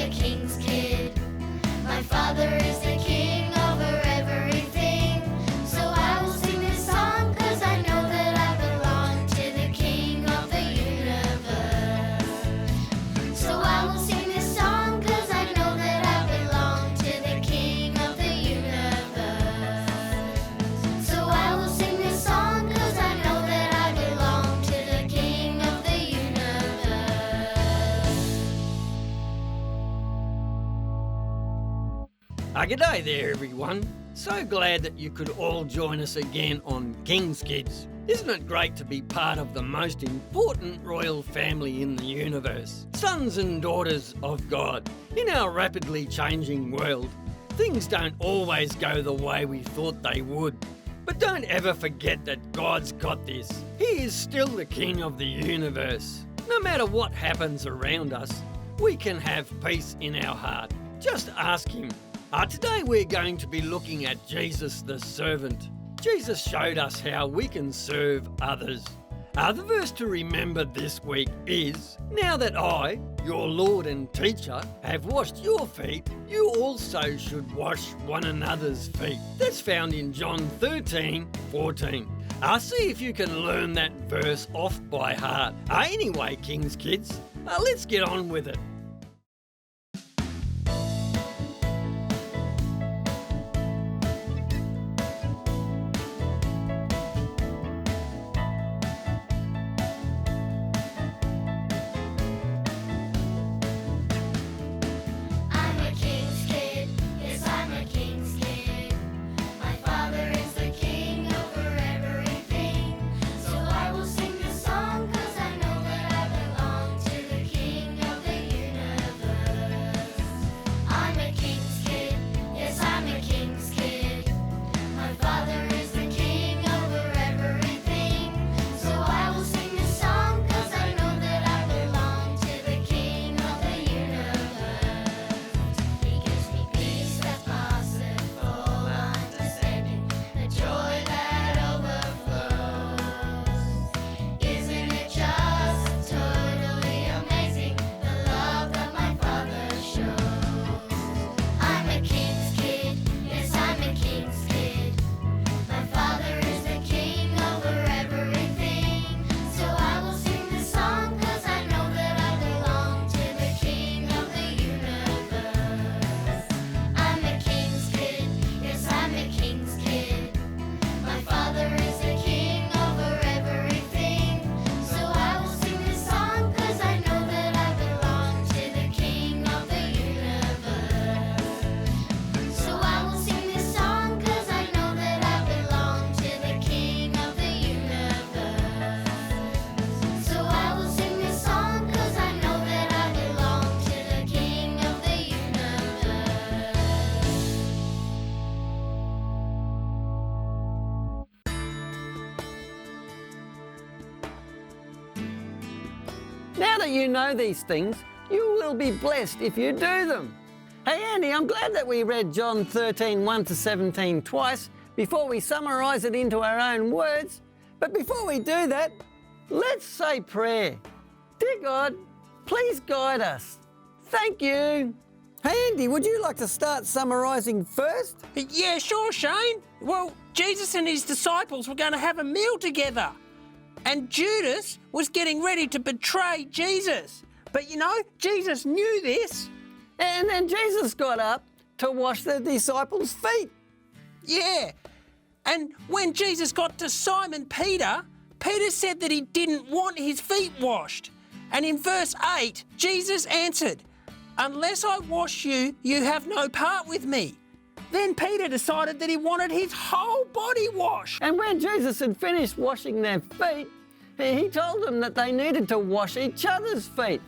a king's kid. My father is the king over everything. So I will sing this song 'cause I know that I belong to the king of the universe. So I will sing this song 'cause I know that I belong to the king of the universe. So I will sing this song 'cause I know that I belong to the king of the universe. G'day there, everyone. So glad that you could all join us again on King's Kids. Isn't it great to be part of the most important royal family in the universe? Sons and daughters of God. In our rapidly changing world, things don't always go the way we thought they would. But don't ever forget that God's got this. He is still the king of the universe. No matter what happens around us, we can have peace in our heart. Just ask him. Today we're going to be looking at Jesus the servant. Jesus showed us how we can serve others. The verse to remember this week is, "Now that I, your Lord and teacher, have washed your feet, you also should wash one another's feet." That's found in John 13:14. See if you can learn that verse off by heart. Anyway, King's Kids, let's get on with it. I'm a king's kid, yes I'm a king's kid. My father is the king over everything. So I will sing this song 'cause I know that I belong to the king of the universe. I'm a king's kid, yes I'm a king's kid. My father is the king over everything. So I will sing this song 'cause I know that I belong to the king of the universe. He gives me peace that passeth all understanding, the joy that overflows. Isn't it just totally amazing, the love that my Father shows? I'm a king's kid, yes I'm a king's kid. My Father is the king over everything. So I will sing this song 'cause I know that I belong to the king of the universe. I'm a king's kid, yes I'm a king's kid. My Father is the king over everything. So I will sing this song 'cause I know that I belong to the king of the universe. So I will sing this song 'cause I know that I belong to the king of the universe. So I will sing this song 'cause I know that I belong to the king of the universe. Now that you know these things, you will be blessed if you do them. Hey Andy, I'm glad that we read John 13:1-17 twice before we summarise it into our own words. But before we do that, let's say prayer. Dear God, please guide us. Thank you. Hey Andy, would you like to start summarising first? Yeah, sure, Shane. Well, Jesus and his disciples were going to have a meal together. And Judas was getting ready to betray Jesus. But you know, Jesus knew this. And then Jesus got up to wash the disciples' feet. Yeah. And when Jesus got to Simon Peter, Peter said that he didn't want his feet washed. And in verse 8, Jesus answered, "Unless I wash you, you have no part with me." Then Peter decided that he wanted his whole body washed. And when Jesus had finished washing their feet, he told them that they needed to wash each other's feet.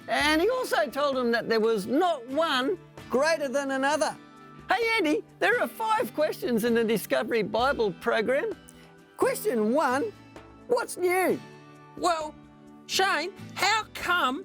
And he also told them that there was not one greater than another. Hey Andy, there are 5 questions in the Discovery Bible program. Question 1, what's new? Well, Shane, how come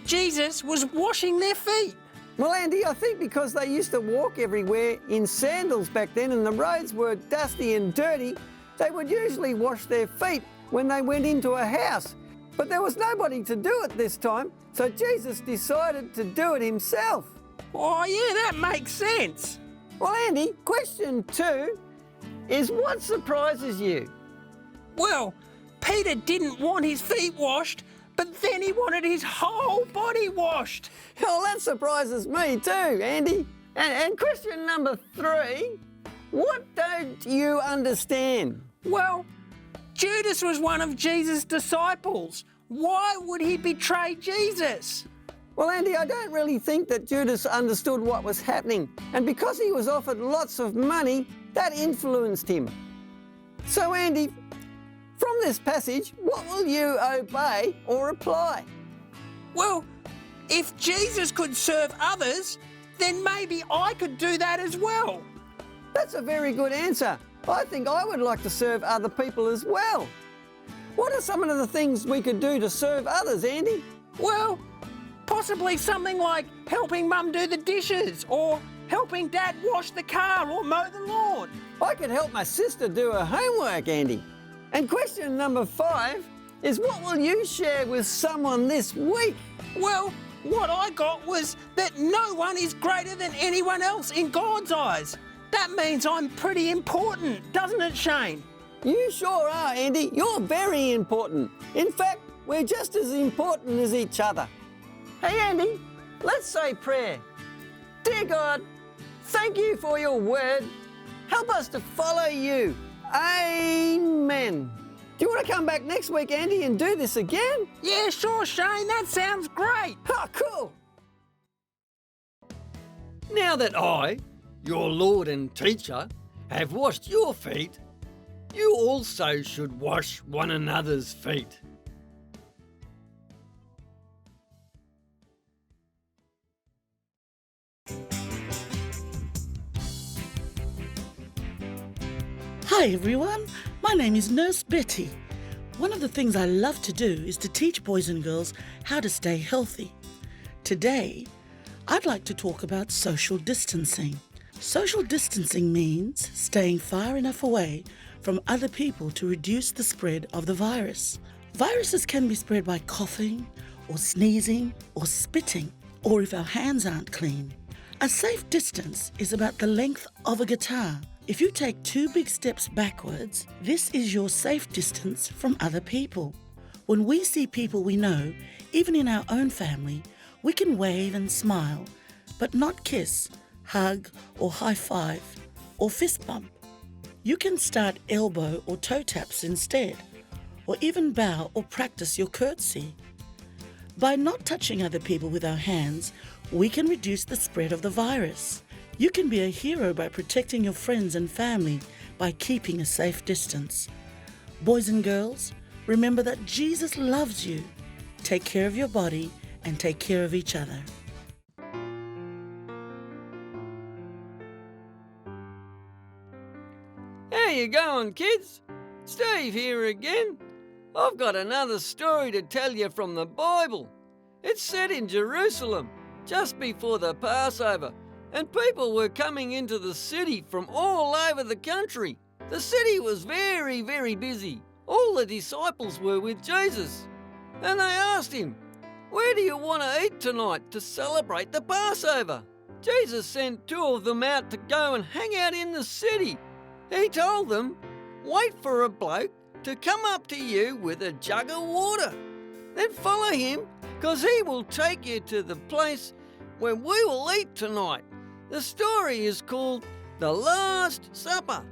Jesus was washing their feet? Well, Andy, I think because they used to walk everywhere in sandals back then and the roads were dusty and dirty, they would usually wash their feet when they went into a house. But there was nobody to do it this time, so Jesus decided to do it himself. Oh, yeah, that makes sense. Well, Andy, question 2 is what surprises you? Well, Peter didn't want his feet washed, but then he wanted his whole body washed. Well, that surprises me too, Andy. And question number 3, what don't you understand? Well, Judas was one of Jesus' disciples. Why would he betray Jesus? Well, Andy, I don't really think that Judas understood what was happening. And because he was offered lots of money, that influenced him. So, Andy, from this passage, what will you obey or apply? Well, if Jesus could serve others, then maybe I could do that as well. That's a very good answer. I think I would like to serve other people as well. What are some of the things we could do to serve others, Andy? Well, possibly something like helping Mum do the dishes or helping Dad wash the car or mow the lawn. I could help my sister do her homework, Andy. And question number 5 is what will you share with someone this week? Well, what I got was that no one is greater than anyone else in God's eyes. That means I'm pretty important, doesn't it, Shane? You sure are, Andy. You're very important. In fact, we're just as important as each other. Hey, Andy, let's say prayer. Dear God, thank you for your word. Help us to follow you. Amen. Do you want to come back next week, Andy, and do this again? Yeah, sure, Shane. That sounds great. Oh, cool. Now that I, your Lord and teacher, have washed your feet, you also should wash one another's feet. Hi everyone, my name is Nurse Betty. One of the things I love to do is to teach boys and girls how to stay healthy. Today, I'd like to talk about social distancing. Social distancing means staying far enough away from other people to reduce the spread of the virus. Viruses can be spread by coughing or sneezing or spitting, or if our hands aren't clean. A safe distance is about the length of a guitar. If you take 2 big steps backwards, this is your safe distance from other people. When we see people we know, even in our own family, we can wave and smile, but not kiss, hug or high five or fist bump. You can start elbow or toe taps instead, or even bow or practice your curtsy. By not touching other people with our hands, we can reduce the spread of the virus. You can be a hero by protecting your friends and family by keeping a safe distance. Boys and girls, remember that Jesus loves you. Take care of your body and take care of each other. How you going, kids? Steve here again. I've got another story to tell you from the Bible. It's set in Jerusalem, just before the Passover, and people were coming into the city from all over the country. The city was very, very busy. All the disciples were with Jesus, and they asked him, "Where do you want to eat tonight to celebrate the Passover?" Jesus sent 2 of them out to go and hang out in the city. He told them, "Wait for a bloke to come up to you with a jug of water. Then follow him, because he will take you to the place where we will eat tonight." The story is called The Last Supper.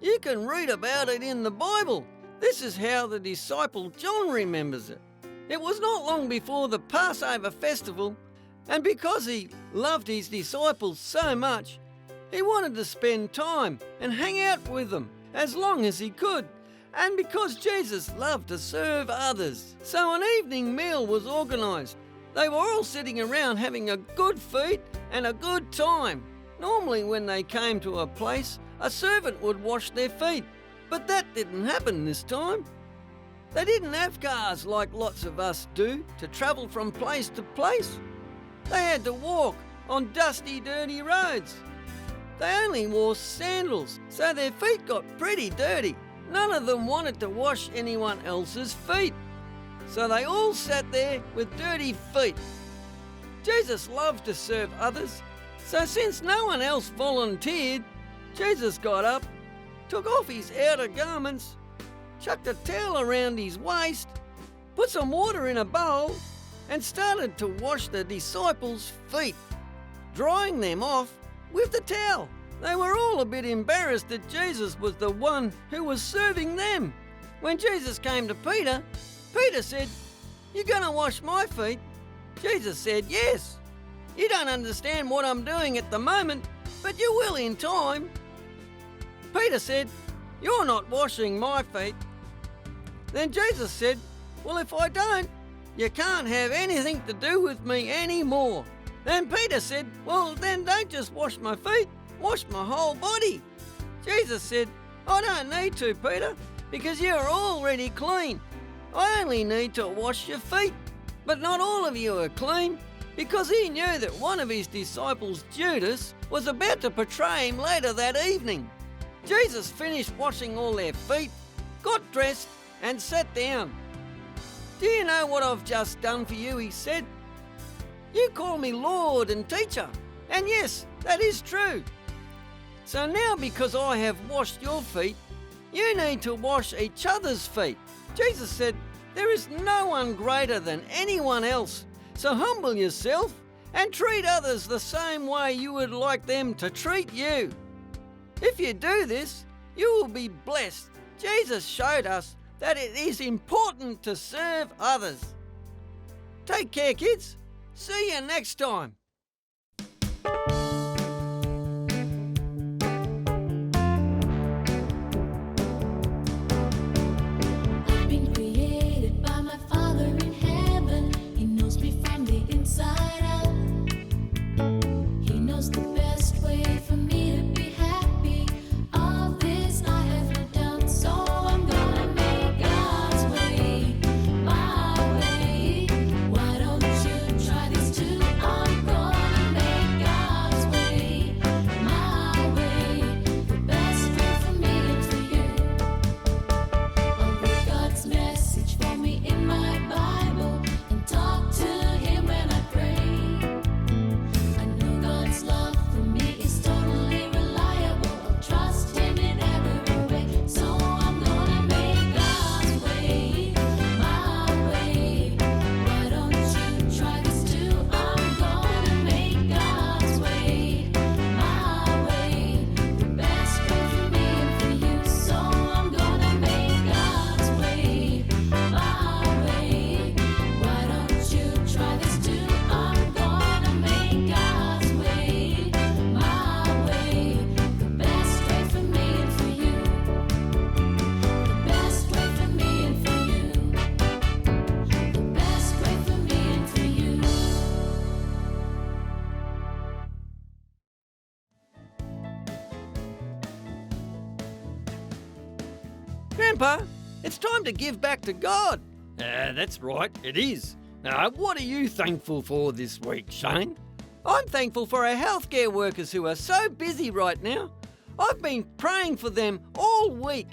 You can read about it in the Bible. This is how the disciple John remembers it. It was not long before the Passover festival, and because he loved his disciples so much, he wanted to spend time and hang out with them as long as he could. And because Jesus loved to serve others, so an evening meal was organised. They were all sitting around having a good feed and a good time. Normally when they came to a place, a servant would wash their feet, but that didn't happen this time. They didn't have cars like lots of us do to travel from place to place. They had to walk on dusty, dirty roads. They only wore sandals, so their feet got pretty dirty. None of them wanted to wash anyone else's feet. So they all sat there with dirty feet. Jesus loved to serve others, so since no one else volunteered, Jesus got up, took off his outer garments, chucked a towel around his waist, put some water in a bowl, and started to wash the disciples' feet, drying them off with the towel. They were all a bit embarrassed that Jesus was the one who was serving them. When Jesus came to Peter, Peter said, "You gonna wash my feet?" Jesus said, "Yes. You don't understand what I'm doing at the moment, but you will in time." Peter said, "You're not washing my feet." Then Jesus said, "Well, if I don't, you can't have anything to do with me anymore." Then Peter said, "Well, then don't just wash my feet, wash my whole body." Jesus said, "I don't need to, Peter, because you're already clean. I only need to wash your feet." But not all of you are clean, because he knew that one of his disciples, Judas, was about to betray him later that evening. Jesus finished washing all their feet, got dressed, and sat down. "Do you know what I've just done for you?" he said. "You call me Lord and Teacher, and yes, that is true. So now because I have washed your feet, you need to wash each other's feet." Jesus said, "There is no one greater than anyone else, so humble yourself and treat others the same way you would like them to treat you. If you do this, you will be blessed." Jesus showed us that it is important to serve others. Take care, kids. See you next time. I've been created by my Father in heaven. He knows me from the inside out. He knows the best way for me to be happy. Of this I have no doubt, so I'm gonna make God's way my way. Why don't you try this too? I'm gonna make God's way my way. The best way for me and for you. I'll read God's message for me in my Bible and talk to Him when I pray. I know God's love for me is totally reliable. I'll trust Him in every way. So I'm gonna make God's way my way. Why don't you try this too? I'm gonna make God's way my way. The best way for me and for you. So I'm gonna make God's way my way. Why don't you try this too? I'm gonna make God's way my way. The best way for me and for you. The best way for me and for you. The best way for me and for you. Grandpa, it's time to give back to God. That's right, it is. What are you thankful for this week, Shane? I'm thankful for our healthcare workers who are so busy right now. I've been praying for them all week.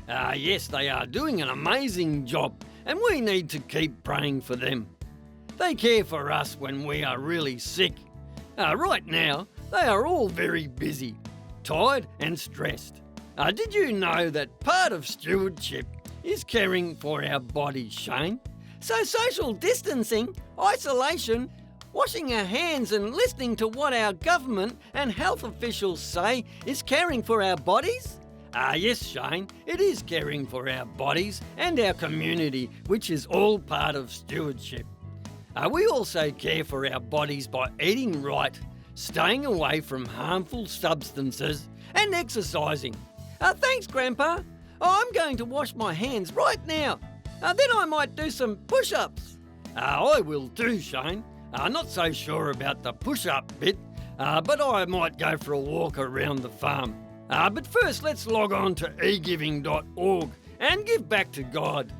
Yes, they are doing an amazing job, and we need to keep praying for them. They care for us when we are really sick. Right now, they are all very busy, tired and stressed. Did you know that part of stewardship is caring for our bodies, Shane? So social distancing, isolation, washing our hands and listening to what our government and health officials say is caring for our bodies? Yes, Shane, it is caring for our bodies and our community, which is all part of stewardship. We also care for our bodies by eating right, staying away from harmful substances and exercising. Thanks, Grandpa. I'm going to wash my hands right now. Then I might do some push-ups. I will too, Shane. Not so sure about the push-up bit, but I might go for a walk around the farm. But first, let's log on to egiving.org and give back to God.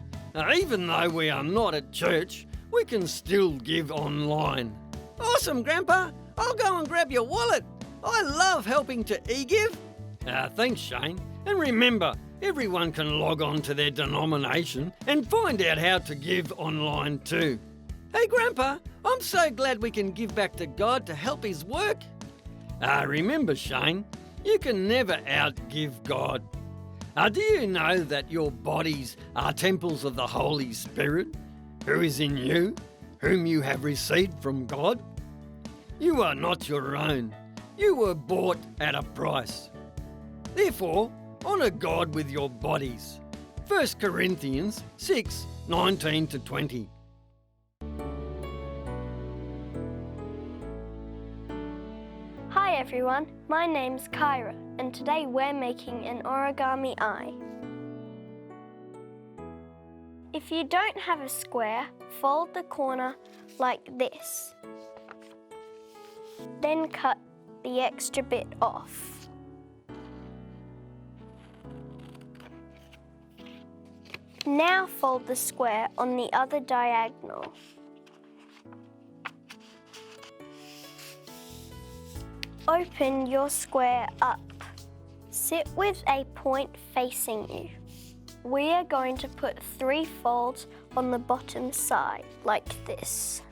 Even though we are not at church, we can still give online. Awesome, Grandpa. I'll go and grab your wallet. I love helping to e-give. Thanks, Shane. And remember, Everyone can log on to their denomination and find out how to give online too. Hey Grandpa, I'm so glad we can give back to God to help His work. Remember Shane, you can never outgive God. Do you know that your bodies are temples of the Holy Spirit, who is in you, whom you have received from God? You are not your own. You were bought at a price. Therefore, honour God with your bodies. 1 Corinthians 6:19-20. Hi everyone, my name's Kyra and today we're making an origami eye. If you don't have a square, fold the corner like this. Then cut the extra bit off. Now fold the square on the other diagonal. Open your square up. Sit with a point facing you. We are going to put 3 folds on the bottom side, like this.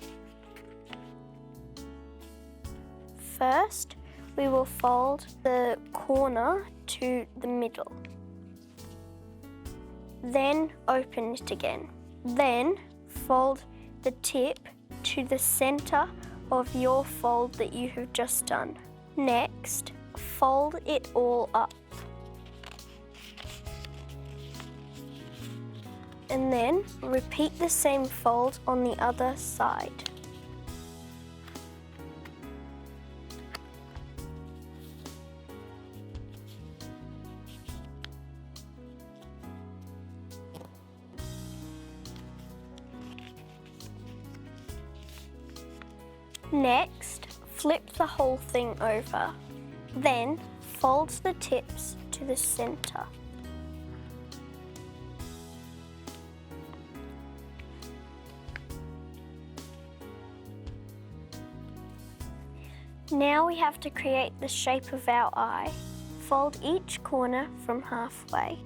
First, we will fold the corner to the middle. Then open it again. Then fold the tip to the center of your fold that you have just done. Next, fold it all up. And then repeat the same fold on the other side. Next, flip the whole thing over. Then fold the tips to the center. Now we have to create the shape of our eye. Fold each corner from halfway.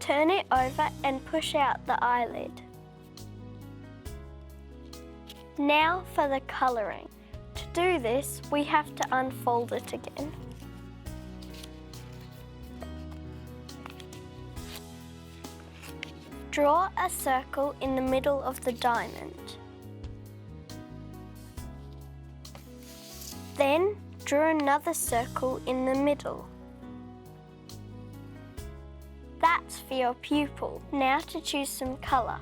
Turn it over and push out the eyelid. Now for the colouring. To do this, we have to unfold it again. Draw a circle in the middle of the diamond. Then draw another circle in the middle. That's for your pupil. Now to choose some colour.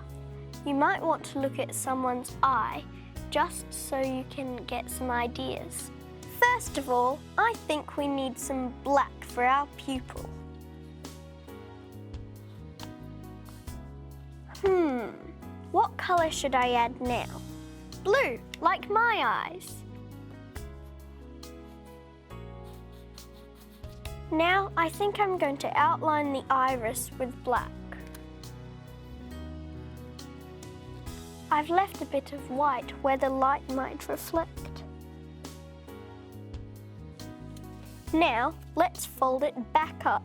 You might want to look at someone's eye just so you can get some ideas. First of all, I think we need some black for our pupil. What colour should I add now? Blue, like my eyes. Now I think I'm going to outline the iris with black. I've left a bit of white where the light might reflect. Now let's fold it back up.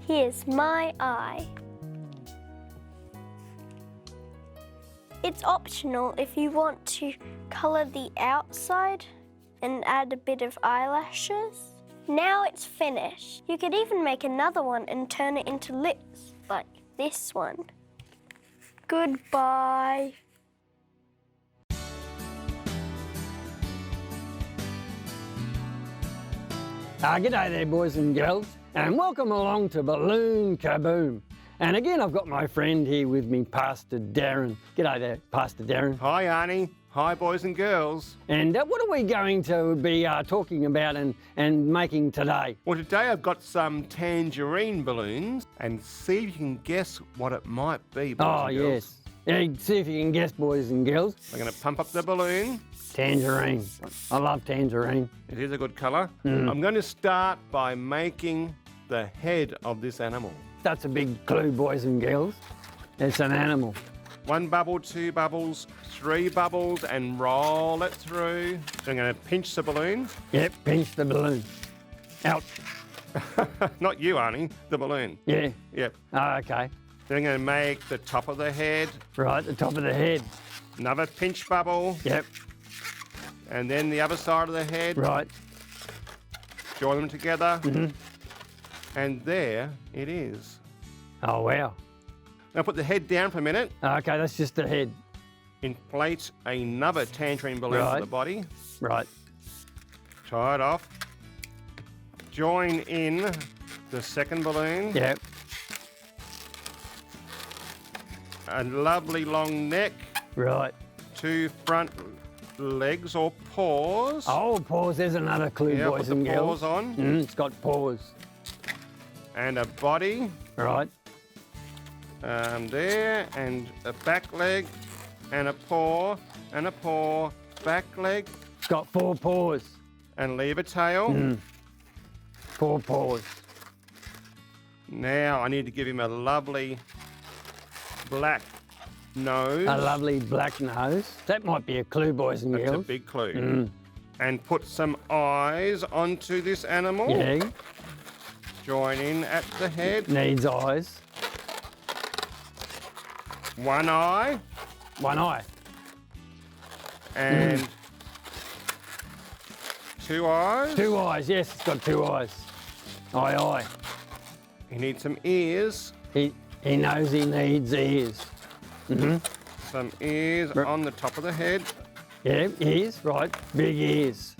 Here's my eye. It's optional if you want to colour the outside and add a bit of eyelashes. Now it's finished. You could even make another one and turn it into lips, like this one. Goodbye. G'day there boys and girls, and welcome along to Balloon Kaboom. And again, I've got my friend here with me, Pastor Darren. G'day there, Pastor Darren. Hi, Arnie. Hi, boys and girls. And what are we going to be talking about and making today? Well, today I've got some tangerine balloons and see if you can guess what it might be, boys and girls. Yes. Yeah, see if you can guess, boys and girls. I'm going to pump up the balloon. Tangerine. I love tangerine. It is a good colour. I'm going to start by making the head of this animal. That's a big clue, boys and girls. It's an animal. 1 bubble, 2 bubbles, 3 bubbles, and roll it through. So I'm going to pinch the balloon. Yep, pinch the balloon. Out. Not you, Arnie, the balloon. Yeah. Yep. Oh, okay. Then I'm going to make the top of the head. Right, the top of the head. Another pinch bubble. Yep. And then the other side of the head. Right. Join them together. And there it is. Oh, wow. Now put the head down for a minute. Okay, that's just the head. Inflate another tangerine balloon Right. for the body. Right. Tie it off. Join in the second balloon. Yep. A lovely long neck. Right. 2 front legs or paws. Oh, paws. There's another clue, Yeah, boys put the and girls. paws on. It's got paws. And a body. Right. There. And a back leg. And a paw. And a paw. Back leg. It's got 4 paws. And leave a tail. 4 paws. Now I need to give him a lovely black nose. A lovely black nose. That might be a clue, boys and That's a girls. big clue. And put some eyes onto this animal. Yeah. Join in at the head. Needs eyes. 1 eye. 1 eye. And 2 eyes. 2 eyes. Yes, it's got 2 eyes. Aye. He needs some ears. He knows he needs ears. Some ears on the top of the head. Yeah, ears. Right. Big ears.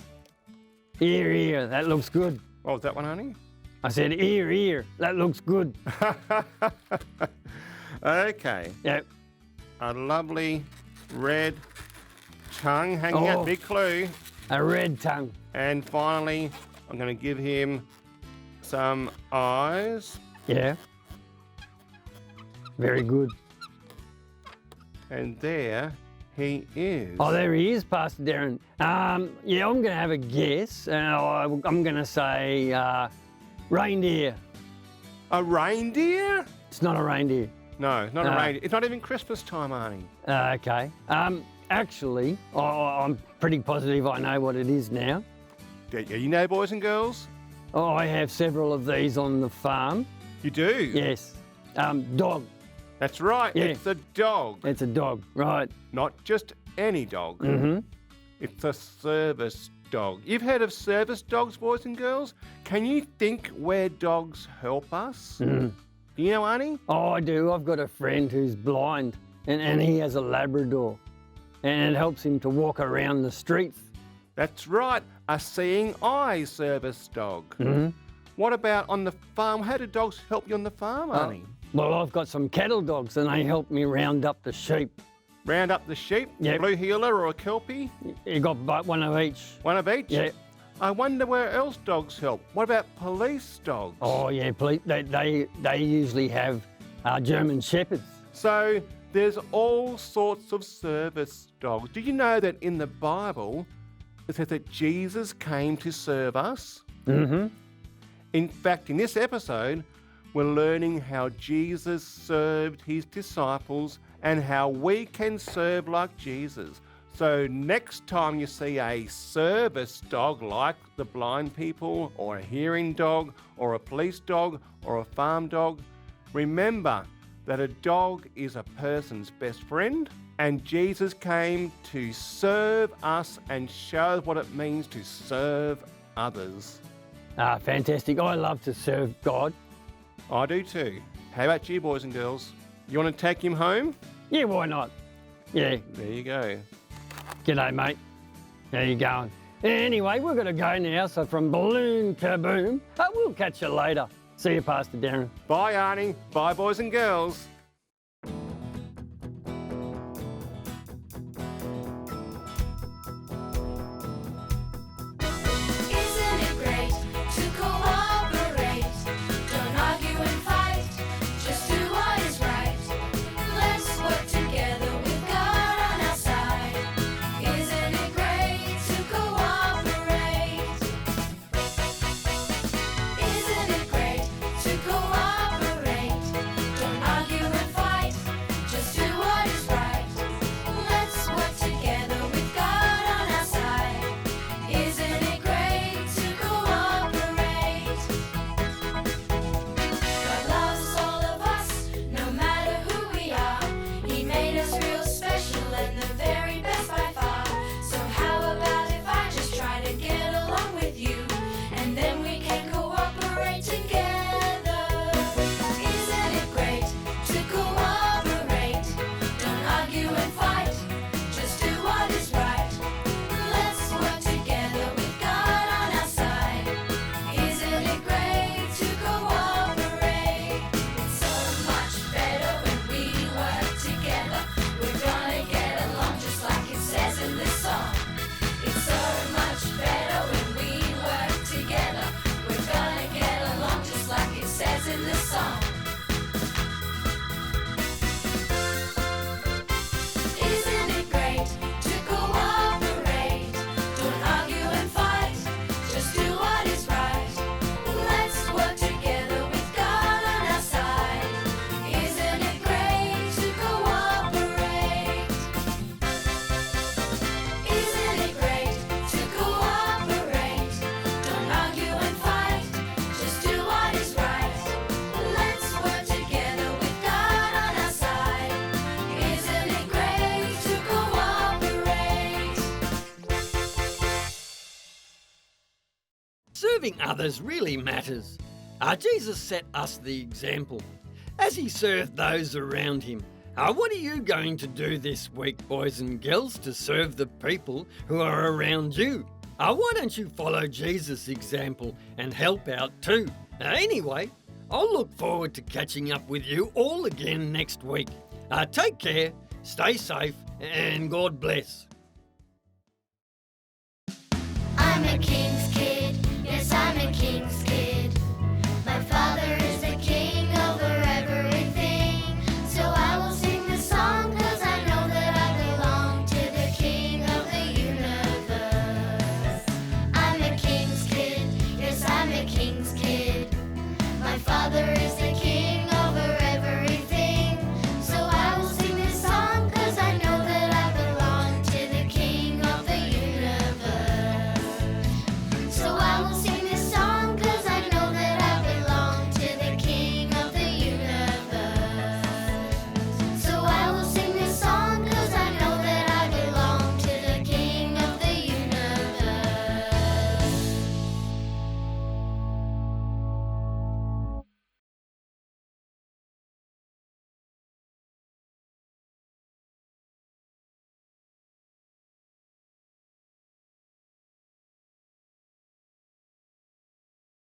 Ear. That looks good. What was that one, honey? I said ear. That looks good. Okay. Yep. A lovely red tongue hanging out. Oh. Big clue. A red tongue. And finally, I'm going to give him some eyes. Yeah. Very good. And there he is. Oh, there he is, Pastor Darren. Yeah, I'm going to have a guess. I'm going to say reindeer. A reindeer? It's not a reindeer. No, not a reindeer. It's not even Christmas time, Arnie. Okay. Actually, I'm pretty positive I know what it is now. Yeah, you know, boys and girls? Oh, I have several of these on the farm. You do? Yes. Dog. That's right. Yeah. It's a dog. It's a dog, right. Not just any dog. Mm-hmm. It's a service dog. You've heard of service dogs, boys and girls? Can you think where dogs help us? Do you know, Arnie? Oh, I do. I've got a friend who's blind and he has a Labrador and it helps him to walk around the streets. That's right. A seeing eye service dog. What about on the farm? How do dogs help you on the farm, Arnie? Well, I've got some cattle dogs and they help me round up the sheep. Round up the sheep? Yep. Blue heeler or a kelpie? You got one of each. One of each? Yeah. I wonder where else dogs help. What about police dogs? Oh, yeah, please. They usually have German Shepherds. So there's all sorts of service dogs. Do you know that in the Bible it says that Jesus came to serve us? In fact, in this episode, we're learning how Jesus served his disciples and how we can serve like Jesus. So next time you see a service dog like the blind people, or a hearing dog, or a police dog, or a farm dog, remember that a dog is a person's best friend, and Jesus came to serve us and show what it means to serve others. Fantastic. I love to serve God. I do too. How about you, boys and girls? You want to take him home? Yeah, why not? Yeah. There you go. G'day, mate. How you going? Anyway, we're going to go now. So from balloon kaboom, we'll catch you later. See you, Pastor Darren. Bye, Arnie. Bye, boys and girls. Isn't it great to cooperate? Don't argue and fight, just do what is right. Let's work together with God on our side. Isn't it great to cooperate? Isn't it great to cooperate? Don't argue and fight, just do what is right. Let's work together with God on our side. Isn't it great to cooperate? God loves all of us, no matter who we are. He made us real special and the very best by far. So how about if I just try to get along with you, and then we can cooperate together? Isn't it great to cooperate? Don't argue and fight, just do what is right. Let's work together with God on our side. Isn't it great to cooperate? It's so much better when we work together. We're gonna get along just like it says in this song. It's so much better when we work together. We're gonna get along just like it says in this song. Isn't it great to cooperate? Don't argue and fight, just do what is right. Let's work together with God on our side. Isn't it great to cooperate? Isn't it great to cooperate? Don't argue and fight, just do what is right. Let's work together with God on our side. Isn't it great to cooperate? Serving others really matters. Jesus set us the example as he served those around him. What are you going to do this week, boys and girls, to serve the people who are around you? Why don't you follow Jesus' example and help out too? Anyway, I'll look forward to catching up with you all again next week. Take care, stay safe, and God bless. I'm a king.